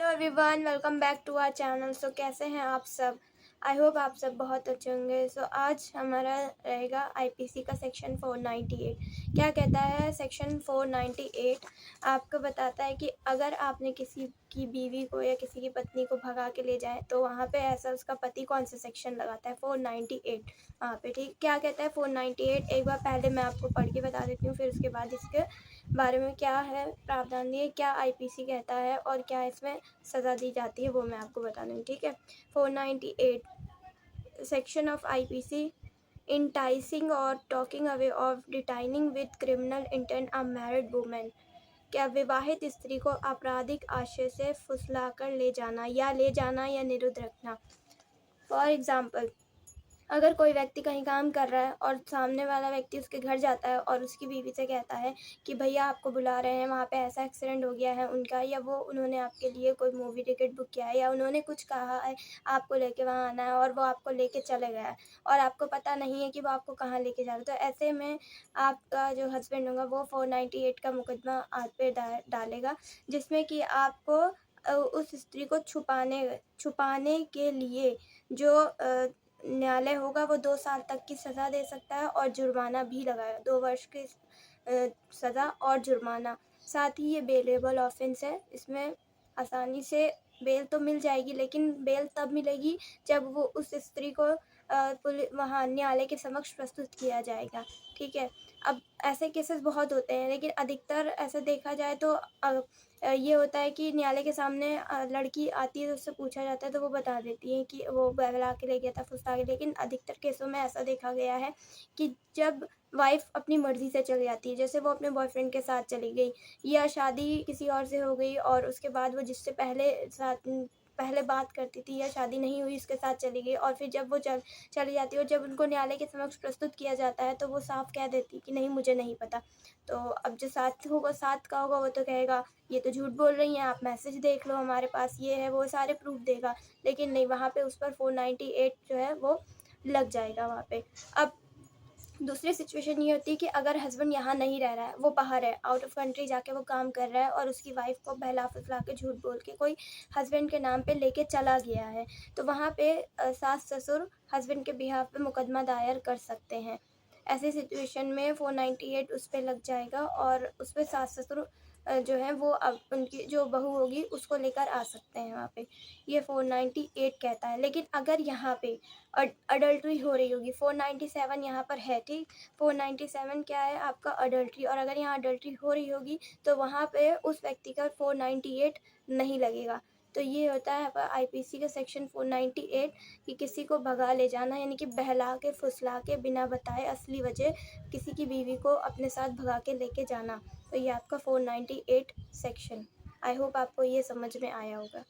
Hello everyone, welcome back to our channel. So कैसे हैं आप सब? आई होप आप सब बहुत अच्छे होंगे। सो आज हमारा रहेगा आईपीसी का सेक्शन 498। क्या कहता है सेक्शन 498? आपको बताता है कि अगर आपने किसी की बीवी को या किसी की पत्नी को भगा के ले जाए तो वहाँ पे ऐसा उसका पति कौन सा सेक्शन लगाता है? 498 वहाँ पे। ठीक, क्या कहता है 498? एक बार पहले मैं आपको पढ़ के बता देती हूँ, फिर उसके बाद इसके बारे में क्या है प्रावधान दिए, क्या आईपीसी कहता है और क्या इसमें सज़ा दी जाती है, वो मैं आपको बता दूँगी। ठीक है। 498 सेक्शन ऑफ आईपीसी: इंटाइसिंग और taking away of detaining with criminal intent a married women. क्या विवाहित स्त्री को आपराधिक आशय से फुसलाकर ले जाना या निरुद्ध रखना। फॉर एग्जाम्पल, अगर कोई व्यक्ति कहीं काम कर रहा है और सामने वाला व्यक्ति उसके घर जाता है और उसकी बीवी से कहता है कि भैया आपको बुला रहे हैं, वहाँ पे ऐसा एक्सीडेंट हो गया है उनका, या वो उन्होंने आपके लिए कोई मूवी टिकट बुक किया है या उन्होंने कुछ कहा है आपको लेके वहाँ आना है और वो आपको लेके चले गया है और आपको पता नहीं है कि वो आपको कहाँ लेके जा रहा है, तो ऐसे में आपका जो हस्बैंड होगा वो 498 का मुकदमा आप पे डालेगा, जिसमें कि आपको उस स्त्री को छुपाने के लिए जो न्यायालय होगा वो 2 साल तक की सज़ा दे सकता है और जुर्माना भी लगाएगा। 2 वर्ष की सज़ा और जुर्माना। साथ ही ये बेलेबल ऑफेंस है। इसमें आसानी से बेल तो मिल जाएगी, लेकिन बेल तब मिलेगी जब वो उस स्त्री को वहाँ न्यायालय के समक्ष प्रस्तुत किया जाएगा। ठीक है। अब ऐसे केसेस बहुत होते हैं, लेकिन अधिकतर ऐसा देखा जाए तो ये होता है कि न्यायालय के सामने लड़की आती है तो उससे पूछा जाता है तो वो बता देती है कि वो बहला के ले गया था, फुसला के। लेकिन अधिकतर केसों में ऐसा देखा गया है कि जब वाइफ अपनी मर्ज़ी से चली जाती है, जैसे वो अपने बॉयफ्रेंड के साथ चली गई या शादी किसी और से हो गई और उसके बाद वो जिससे पहले बात करती थी या शादी नहीं हुई उसके साथ चली गई, और फिर जब वो चली जाती है और जब उनको न्यायालय के समक्ष प्रस्तुत किया जाता है तो वो साफ कह देती कि नहीं, मुझे नहीं पता। तो अब जो साथ का होगा वो तो कहेगा ये तो झूठ बोल रही हैं, आप मैसेज देख लो, हमारे पास ये है, वो सारे प्रूफ देगा। लेकिन नहीं, वहाँ पे उस पर 498 जो है वो लग जाएगा वहाँ पे। अब दूसरी सिचुएशन ये होती है कि अगर हस्बैंड यहाँ नहीं रह रहा है, वो बाहर है, आउट ऑफ कंट्री जाके वो काम कर रहा है और उसकी वाइफ को बहला फुसला के झूठ बोल के कोई हस्बैंड के नाम पे लेके चला गया है, तो वहाँ पे सास ससुर हस्बैंड के बिहाफ पे मुकदमा दायर कर सकते हैं। ऐसी सिचुएशन में 498 उस पर लग जाएगा और उस पर सास ससुर जो है वो अब उनकी जो बहू होगी उसको लेकर आ सकते हैं वहाँ पे। ये 498 कहता है। लेकिन अगर यहाँ पे अडल्ट्री हो रही होगी, 497 यहाँ पर है। ठीक, 497 क्या है आपका? अडल्ट्री। और अगर यहाँ अडल्ट्री हो रही होगी तो वहाँ पे उस व्यक्ति का 498 नहीं लगेगा। तो ये होता है आईपीसी का सेक्शन 498 कि किसी को भगा ले जाना, यानी कि बहला के फुसला के बिना बताए असली वजह किसी की बीवी को अपने साथ भगा के लेके जाना। तो ये आपका 498 सेक्शन। आई होप आपको ये समझ में आया होगा।